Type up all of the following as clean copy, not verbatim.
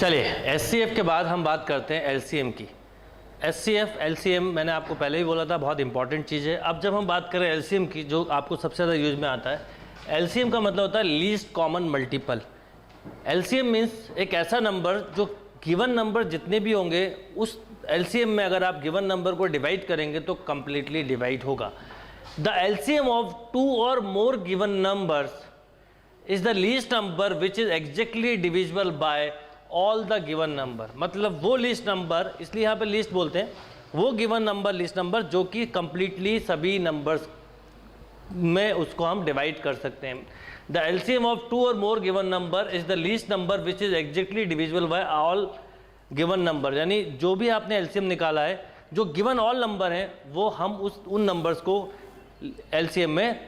चलिए एचसीएफ के बाद हम बात करते हैं एलसीएम की। एचसीएफ एलसीएम मैंने आपको पहले ही बोला था, बहुत इंपॉर्टेंट चीज़ है। अब जब हम बात करें एलसीएम की, जो आपको सबसे ज़्यादा यूज में आता है, एलसीएम का मतलब होता है least common multiple. LCM means एक ऐसा नंबर जो गिवन नंबर जितने भी होंगे उस एलसीएम में अगर आप गिवन नंबर को डिवाइड करेंगे तो कंप्लीटली डिवाइड होगा। The LCM of two or more given numbers is the least number which is exactly divisible by all the given number. मतलब वो लिस्ट नंबर, इसलिए यहाँ पे लिस्ट बोलते हैं, वो गिवन नंबर लिस्ट नंबर जो कि कंप्लीटली सभी नंबर्स में उसको हम डिवाइड कर सकते हैं। The LCM of two or more given number is the least number which is exactly divisible by all given number. यानी जो भी आपने एलसीएम निकाला है, जो गिवन ऑल नंबर हैं वो हम उन नंबर्स को एलसीएम में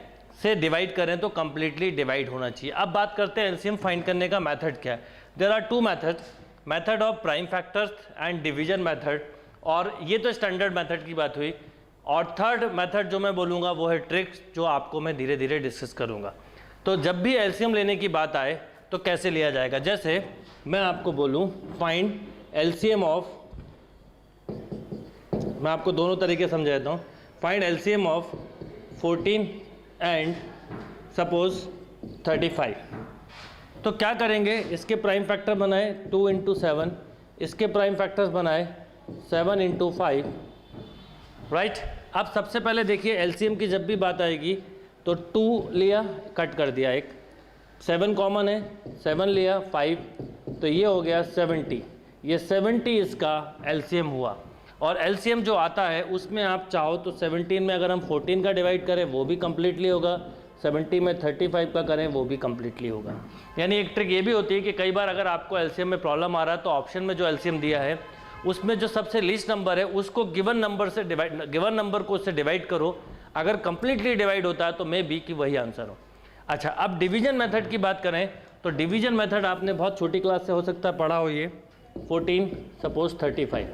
से डिवाइड करें तो कंप्लीटली डिवाइड होना चाहिए। अब बात करते हैं एलसीएम फाइंड करने का मेथड क्या है। There are two method of prime factors and division method, और ये तो स्टैंडर्ड मेथड की बात हुई। और थर्ड मेथड जो मैं बोलूँगा वो है ट्रिक्स, जो आपको मैं धीरे धीरे डिस्कस करूँगा। तो जब भी एलसीएम लेने की बात आए तो कैसे लिया जाएगा, जैसे मैं आपको बोलूँ फाइंड एलसीएम ऑफ, मैं आपको दोनों तरीके समझाता हूँ। Find LCM of 14 and suppose 35। तो क्या करेंगे, इसके प्राइम फैक्टर बनाए 2 इंटू 7, इसके प्राइम फैक्टर्स बनाए 7 इंटू 5, राइट। अब सबसे पहले देखिए एलसीएम की जब भी बात आएगी तो 2 लिया, कट कर दिया, एक 7 कॉमन है, 7 लिया, 5, तो ये हो गया 70। ये 70 इसका एलसीएम हुआ। और एलसीएम जो आता है उसमें आप चाहो तो 17 में अगर हम 14 का डिवाइड करें वो भी कम्प्लीटली होगा, 70 में 35 का करें वो भी कम्प्लीटली होगा। यानी एक ट्रिक ये भी होती है कि कई बार अगर आपको एलसीएम में प्रॉब्लम आ रहा है तो ऑप्शन में जो एलसीएम दिया है उसमें जो सबसे लीस्ट नंबर है उसको गिवन नंबर को उससे डिवाइड करो। अगर कंप्लीटली डिवाइड होता है तो मे बी कि वही आंसर हो। अच्छा, अब डिवीजन मेथड की बात करें तो डिवीजन मेथड आपने बहुत छोटी क्लास से हो सकता है पढ़ा हो। ये 14 सपोज 35,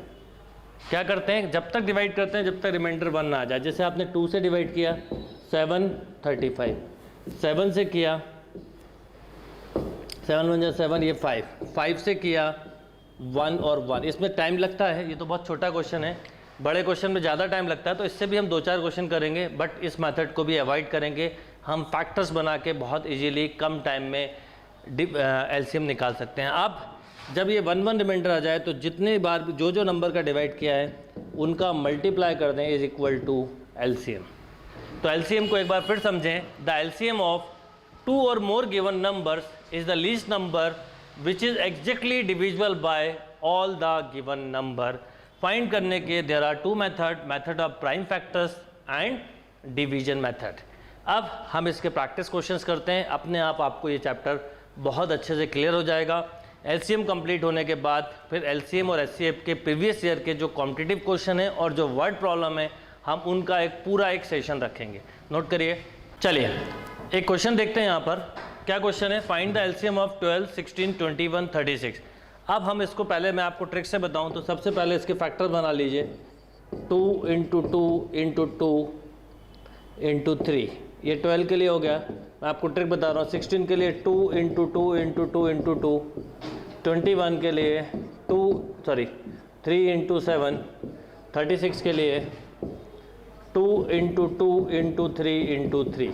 क्या करते हैं, जब तक डिवाइड करते हैं जब तक रिमाइंडर 1 ना आ जाए। जैसे आपने 2 से डिवाइड किया 7 35, 7 से किया 7 1 7, ये 5 से किया 1 और 1। इसमें टाइम लगता है, ये तो बहुत छोटा क्वेश्चन है, बड़े क्वेश्चन में ज़्यादा टाइम लगता है, तो इससे भी हम 2-4 क्वेश्चन करेंगे, बट इस मेथड को भी अवॉइड करेंगे। हम फैक्टर्स बना के बहुत इजीली कम टाइम में एलसीएम निकाल सकते हैं। अब जब ये 1 रिमाइंडर आ जाए तो जितने बार जो नंबर का डिवाइड किया है उनका मल्टीप्लाई कर दें इज इक्वल टू एलसीएम। तो एलसीएम को एक बार फिर समझें। The LCM of 2 or more given numbers is the least number which is exactly divisible by all the given number. Find करने के there are two method of prime factors and division method. अब हम इसके practice questions करते हैं, अपने आप आपको ये चैप्टर बहुत अच्छे से क्लियर हो जाएगा। एलसीएम कंप्लीट होने के बाद फिर एलसीएम और एचसीएफ के प्रीवियस ईयर के जो कॉम्पिटिटिव क्वेश्चन है और जो वर्ड प्रॉब्लम है हम उनका एक सेशन रखेंगे। नोट करिए। चलिए एक क्वेश्चन देखते हैं यहाँ पर। क्या क्वेश्चन है, फाइंड द एलसीएम ऑफ 12 16 21 36। अब हम इसको पहले मैं आपको ट्रिक से बताऊँ तो सबसे पहले इसके फैक्टर बना लीजिए 2 इंटू 2 इंटू 2 इंटू 3। ये 12 के लिए हो गया। मैं आपको ट्रिक बता रहा हूँ। 16 के लिए 2 इंटू 2 इंटू 2 इंटू 2, 21 के लिए 3 इंटू 7, 36 के लिए 2 इंटू 2 इंटू 3 इंटू 3,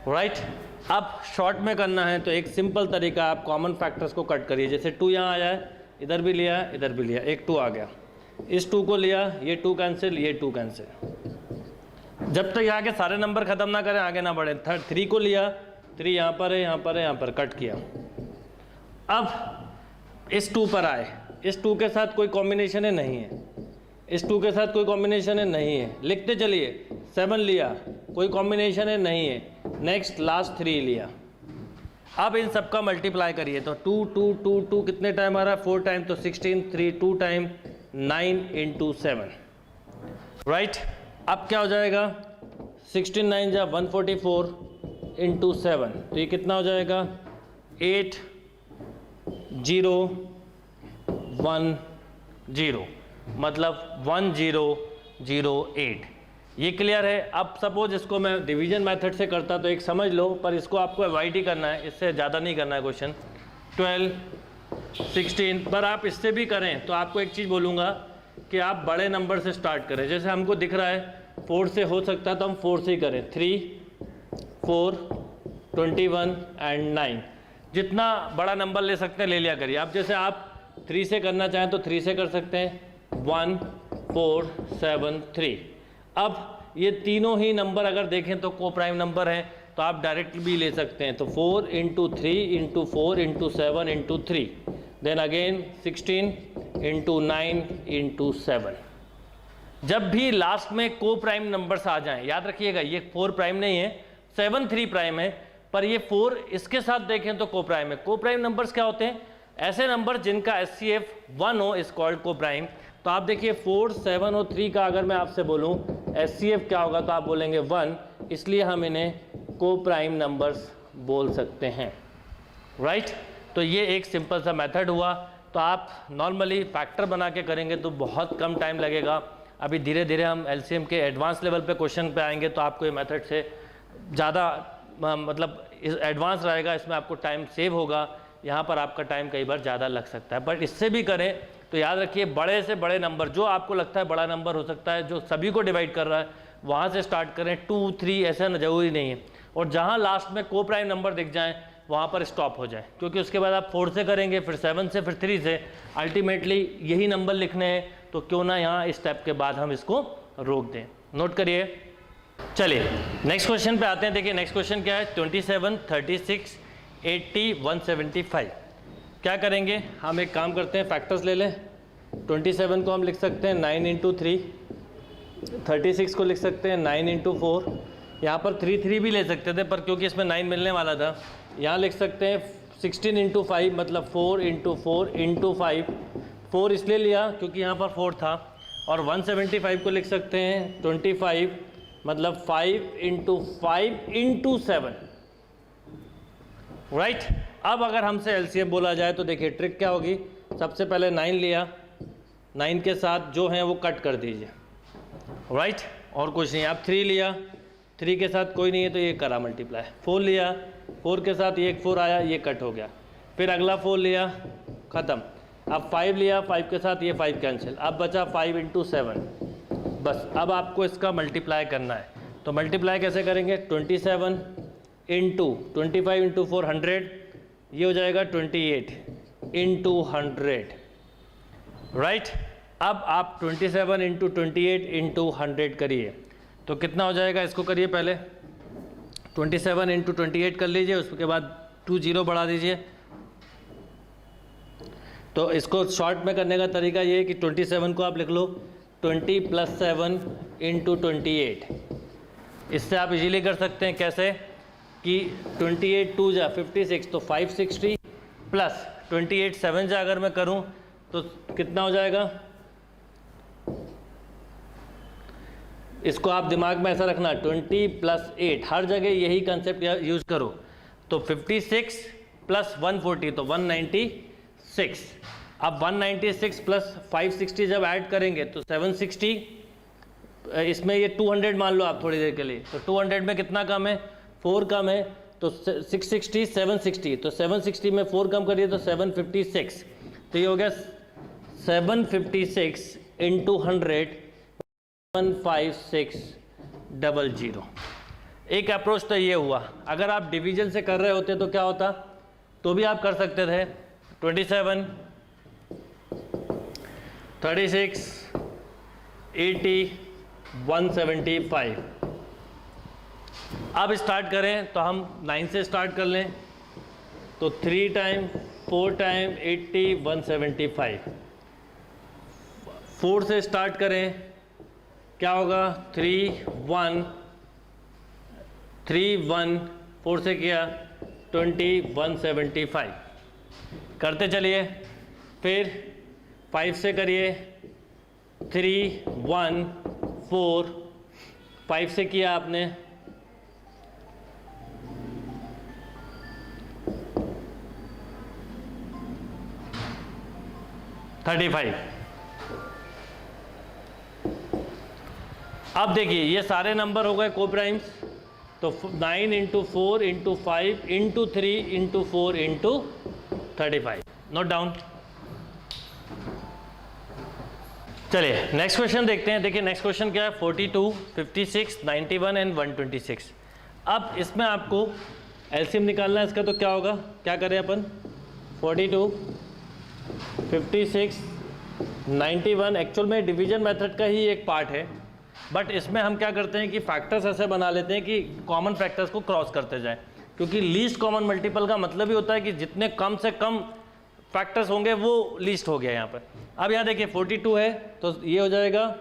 राइट। अब शॉर्ट में करना है तो एक सिंपल तरीका, आप कॉमन फैक्टर्स को कट करिए। जैसे 2 यहाँ आया है, इधर भी लिया इधर भी लिया, एक 2 आ गया, इस 2 को लिया, ये 2 कैंसिल, ये 2 कैंसिल। जब तक यहाँ के सारे नंबर खत्म ना करें आगे ना बढ़े। 3 को लिया, 3 यहाँ पर है, यहाँ पर है, यहाँ पर कट किया। अब इस 2 पर आए, इस 2 के साथ कोई कॉम्बिनेशन है नहीं है, इस 2 के साथ कोई कॉम्बिनेशन है नहीं है, लिखते चलिए। 7 लिया, कोई कॉम्बिनेशन है नहीं है, नेक्स्ट लास्ट 3 लिया। अब इन सब का मल्टीप्लाई करिए तो 2 2 2 2 कितने टाइम आ रहा है, 4 टाइम, तो 16 3 2 टाइम 9 इंटू 7, राइट। अब क्या हो जाएगा, 16 9 जा 144 इंटू 7, तो ये कितना हो जाएगा 8 0 1 0, मतलब 1008। ये क्लियर है। अब सपोज इसको मैं डिवीजन मेथड से करता तो एक समझ लो, पर इसको आपको अवॉइड ही करना है, इससे ज़्यादा नहीं करना है क्वेश्चन। 12 16। पर आप इससे भी करें तो आपको एक चीज़ बोलूँगा कि आप बड़े नंबर से स्टार्ट करें। जैसे हमको दिख रहा है 4 से हो सकता है तो हम 4 से ही करें। 3, 4, 21 एंड 9। जितना बड़ा नंबर ले सकते हैं ले लिया करिए। आप जैसे आप 3 से करना चाहें तो 3 से कर सकते हैं। 1, 4, 7, 3। अब ये तीनों ही नंबर अगर देखें तो को प्राइम नंबर हैं, तो आप डायरेक्ट भी ले सकते हैं। तो 4 × 3 × 4 × 7 × 3, देन अगेन 16 × 9 × 7। जब भी लास्ट में को प्राइम नंबर्स आ जाएं, याद रखिएगा ये 4 प्राइम नहीं है, 7 3 प्राइम है, पर ये 4 इसके साथ देखें तो को प्राइम है। को प्राइम नंबर्स क्या होते हैं? ऐसे नंबर जिनका HCF 1 हो इज कॉल्ड को प्राइम। तो आप देखिए 4, 7 और 3 का अगर मैं आपसे बोलूं HCF क्या होगा तो आप बोलेंगे 1, इसलिए हम इन्हें को प्राइम नंबर्स बोल सकते हैं, राइट। तो ये एक सिंपल सा मेथड हुआ। तो आप नॉर्मली फैक्टर बना के करेंगे तो बहुत कम टाइम लगेगा। अभी धीरे धीरे हम LCM के एडवांस लेवल पे क्वेश्चन पे आएंगे तो आपको ये मेथड से ज़्यादा मतलब एडवांस रहेगा, इसमें आपको टाइम सेव होगा। यहाँ पर आपका टाइम कई बार ज़्यादा लग सकता है, बट इससे भी करें तो याद रखिए बड़े से बड़े नंबर जो आपको लगता है बड़ा नंबर हो सकता है, जो सभी को डिवाइड कर रहा है, वहाँ से स्टार्ट करें। 2, 3 ऐसा ज़रूरी नहीं है। और जहाँ लास्ट में को प्राइम नंबर दिख जाएँ वहाँ पर स्टॉप हो जाए, क्योंकि उसके बाद आप 4 से करेंगे, फिर 7 से, फिर 3 से, अल्टीमेटली यही नंबर लिखने हैं। तो क्यों ना यहाँ इस स्टेप के बाद हम इसको रोक दें। नोट करिए। चलिए नेक्स्ट क्वेश्चन पे आते हैं। देखिए नेक्स्ट क्वेश्चन क्या है? 27, 36, 80, 175। क्या करेंगे? हम एक काम करते हैं, फैक्टर्स ले लें। 27 को हम लिख सकते हैं 9 × 3, 36 को लिख सकते हैं 9 × 4। यहाँ पर 3 3 भी ले सकते थे, पर क्योंकि इसमें 9 मिलने वाला था, यहाँ लिख सकते हैं 16 × 5, मतलब 4 × 4 × 5। 4 इसलिए लिया क्योंकि यहाँ पर 4 था। और 175 को लिख सकते हैं 25, मतलब 5 × 5 × 7, राइट। अब अगर हमसे LCM बोला जाए तो देखिए ट्रिक क्या होगी। सबसे पहले 9 लिया, 9 के साथ जो हैं वो कट कर दीजिए, राइट, और कुछ नहीं। आप 3 लिया, 3 के साथ कोई नहीं है तो ये करा मल्टीप्लाई। 4 लिया, 4 के साथ ये एक 4 आया, ये कट हो गया। फिर अगला 4 लिया, ख़त्म। अब 5 लिया, 5 के साथ ये 5 कैंसिल। अब बचा 5 × 7, बस। अब आपको इसका मल्टीप्लाई करना है। तो मल्टीप्लाई कैसे करेंगे? 27 × 25 × 4 100, ये हो जाएगा 28 × 100, राइट। अब आप 27 × 28 × 100 करिए तो कितना हो जाएगा? इसको करिए पहले। 27 × 28 कर लीजिए, उसके बाद 2 0 बढ़ा दीजिए। तो इसको शॉर्ट में करने का तरीका ये है कि 27 को आप लिख लो 20 + 7 × 28। इससे आप इजीली कर सकते हैं। कैसे? कि 28 2 जा 56, तो 560 प्लस 28 7 जा अगर मैं करूं तो कितना हो जाएगा? इसको आप दिमाग में ऐसा रखना, 20 + 8, हर जगह यही कंसेप्ट यूज़ करो। तो 56 + 140 तो 196। अब 196 + 560 जब ऐड करेंगे तो 760, इसमें ये 200 मान लो आप थोड़ी देर के लिए। तो 200 में कितना कम है? 4 कम है। तो 660 760, तो 760 में 4 कम करिए तो 756। तो ये हो गया 756 × 100, 15600। एक अप्रोच तो ये हुआ। अगर आप डिवीजन से कर रहे होते तो क्या होता? तो भी आप कर सकते थे 27, 36, 80, 175। अब स्टार्ट करें तो हम 9 से स्टार्ट कर लें। तो 3 टाइम 4 टाइम 80, 175। 4 से स्टार्ट करें, क्या होगा? 3 1 3 1, 4 से किया 20, 175। करते चलिए। फिर 5 से करिए 3 1 4, 5 से किया आपने 35। अब देखिए ये सारे नंबर हो गए को प्राइम्स। तो 9 × 4 × 5 × 3 × 4 × 35। Note down. चलिए नेक्स्ट क्वेश्चन देखते हैं। देखिए नेक्स्ट क्वेश्चन क्या है, 42, 56, 91 एंड 126। अब इसमें आपको एलसीएम निकालना है इसका, तो क्या होगा, क्या करें अपन, 42, 56, 91 एक्चुअल में डिवीजन मेथड का ही एक पार्ट है, बट इसमें हम क्या करते हैं कि फैक्टर्स ऐसे बना लेते हैं कि कॉमन फैक्टर्स को क्रॉस करते जाएं, क्योंकि लीस्ट कॉमन मल्टीपल का मतलब ही होता है कि जितने कम से कम फैक्टर्स होंगे वो लीस्ट हो गया यहाँ पर। अब यहाँ देखिए 42 है तो ये हो जाएगा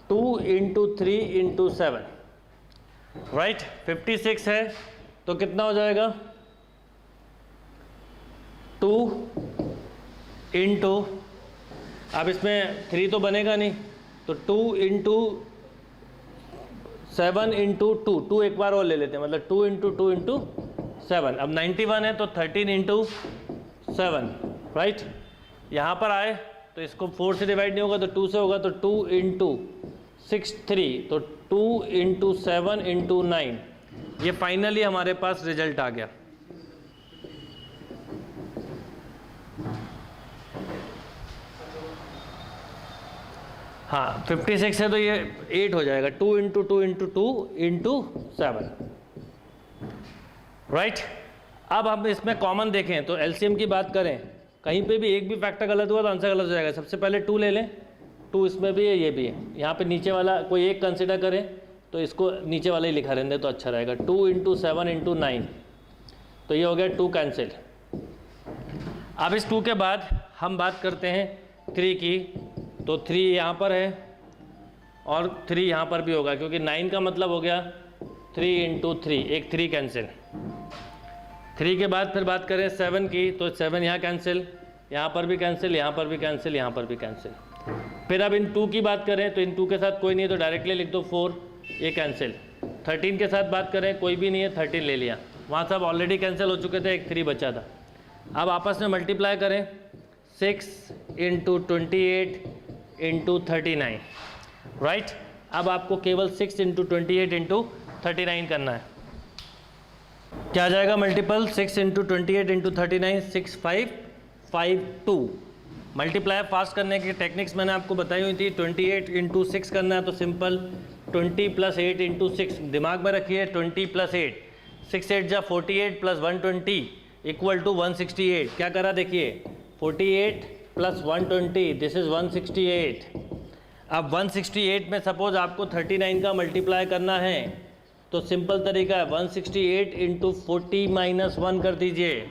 2 × 3 × 7, राइट। 56 है तो कितना हो जाएगा 2 × अब इसमें 3 तो बनेगा नहीं, तो 2 × 7 × 2, 2 एक बार और ले लेते हैं, मतलब 2 × 2 × 7। अब 91 है तो 13 × 7, राइट। यहाँ पर आए तो इसको 4 से डिवाइड नहीं होगा तो 2 से होगा, तो 2 × 6 3, तो 2 × 7 × 9। ये फाइनली हमारे पास रिजल्ट आ गया। हाँ 56 है तो ये 8 हो जाएगा, 2 × 2 × 2 × 7, राइट। अब हम इसमें कॉमन देखें तो एलसीएम की बात करें, कहीं पे भी एक भी फैक्टर गलत हुआ तो आंसर गलत हो जाएगा। सबसे पहले 2 ले लें, 2 इसमें भी है ये भी है, यहाँ पे नीचे वाला कोई एक कंसिडर करें तो इसको नीचे वाला ही लिखा रहने दें तो अच्छा रहेगा। 2 × 7 × 9, तो ये हो गया 2 कैंसिल। अब इस 2 के बाद हम बात करते हैं 3 की, तो 3 यहाँ पर है और 3 यहाँ पर भी होगा, क्योंकि 9 का मतलब हो गया 3 × 3, एक 3 कैंसिल। 3 के बाद फिर बात करें 7 की, तो 7 यहाँ कैंसिल, यहाँ पर भी कैंसिल, यहाँ पर भी कैंसिल, यहाँ पर भी कैंसिल। फिर अब इन 2 की बात करें तो इन 2 के साथ कोई नहीं है तो डायरेक्टली लिख दो 4, ये कैंसिल। 13 के साथ बात करें, कोई भी नहीं है, 13 ले लिया, वहाँ सब ऑलरेडी कैंसिल हो चुके थे, एक 3 बचा था। अब आपस में मल्टीप्लाई करें, 6 × 28 × 39, राइट। अब आपको केवल 6 × 28 × 39 करना है। क्या आ जाएगा मल्टीपल, 6 × 28 × 39, 6552। मल्टीप्लाई फास्ट करने की टेक्निक्स मैंने आपको बताई हुई थी। 28 × 6 करना है तो सिंपल 20 + 8 × 6, दिमाग में रखिए 20 + 8, 6 8 जा 48 + 120 = 168। क्या करा देखिए, 48 + 120, दिस इज़ 168। अब 168 में सपोज आपको 39 का मल्टीप्लाई करना है तो सिंपल तरीका है 168 × 40 - 1 कर दीजिए,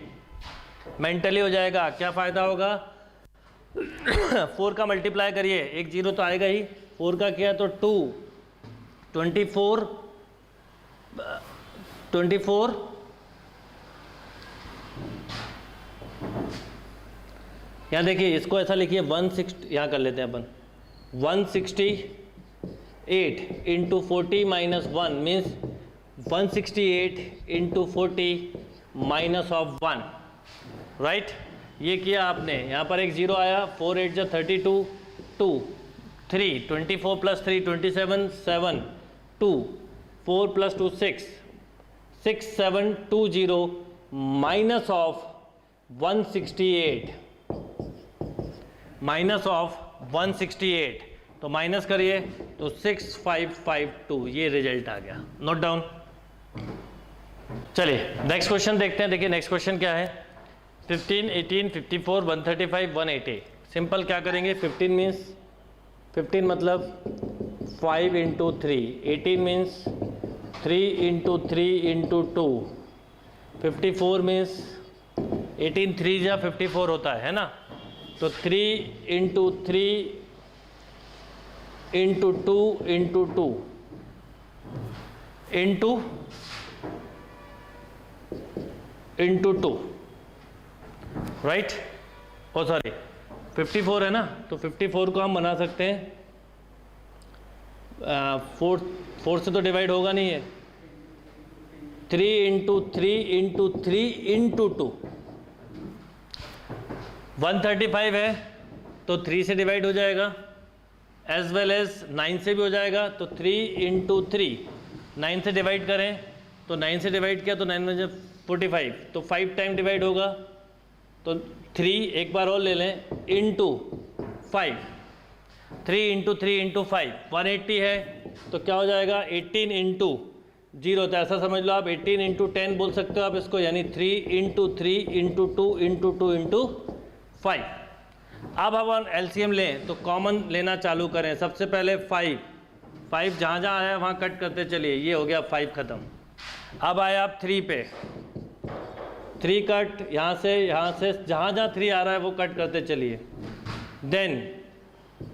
मेंटली हो जाएगा। क्या फ़ायदा होगा 4 का मल्टीप्लाई करिए, एक 0 तो आएगा ही, 4 का किया तो 2, 24 यहाँ देखिए, इसको ऐसा लिखिए 160, यहाँ कर लेते हैं अपन, 168 × 40 - 1 मीन्स 168 × 40 -1, राइट। ये किया आपने, यहाँ पर एक 0 आया, 4 8 जा 32, 2 3, 24 + 3 27, 7 2, 4 + 2 6, 6720 -168, -168, तो माइनस करिए तो 6552, ये रिजल्ट आ गया। Note down. चलिए नेक्स्ट क्वेश्चन देखते हैं। देखिए नेक्स्ट क्वेश्चन क्या है, 15 18 54 135 180। सिंपल क्या करेंगे, 15 मीन्स 15 मतलब 5 × 3, 18 मीन्स 3 × 3 × 2, 54 मीन्स 18 3 जा 54 होता है ना, तो 3 × 3 × 2 × 2 × 2, राइट। ओ सॉरी 54 है ना, तो 54 को हम बना सकते हैं 4 से तो डिवाइड होगा नहीं है, 3 × 3 × 3 × 2, 135 है तो 3 से डिवाइड हो जाएगा, एज वेल एज 9 से भी हो जाएगा, तो 3 × 3, 9 से डिवाइड करें तो 9 से डिवाइड किया तो 9 में 45, तो 5 टाइम डिवाइड होगा, तो 3 एक बार और ले लें, इंटू 5, 3 इंटू 3 इंटू 5 180 है, तो क्या हो जाएगा 18 इंटू 0, तो ऐसा समझ लो आप 18 इंटू 10 बोल सकते हो आप इसको, यानी 3 इंटू 3 इंटू 2 इंटू 2 इंटू 5। अब हम एलसीएम लें तो कॉमन लेना चालू करें। सबसे पहले 5 जहाँ जहाँ आया वहाँ कट करते चलिए, ये हो गया 5 ख़त्म। अब आए आप 3 पे, 3 कट, यहाँ से जहाँ जहाँ 3 आ रहा है वो कट करते चलिए। देन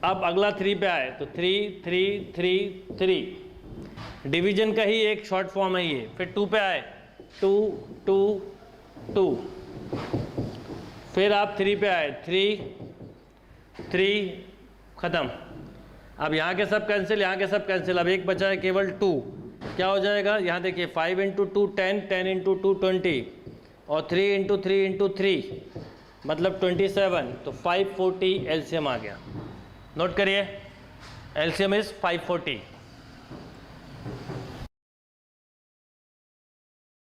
अब अगला 3 पे आए तो 3 3 3 3, डिवीजन का ही एक शॉर्ट फॉर्म है ये। फिर 2 पे आए 2 2 2, फिर आप 3 पे आए 3 3 ख़त्म। अब यहाँ के सब कैंसिल, यहाँ के सब कैंसिल, अब एक बचा है केवल 2। क्या हो जाएगा, यहाँ देखिए 5 इंटू 2 10, 10 इंटू 2 20, और 3 इंटू 3 इंटू 3 मतलब 27, तो 540 एलसीएम आ गया। नोट करिए, एलसीएम इज़ 540।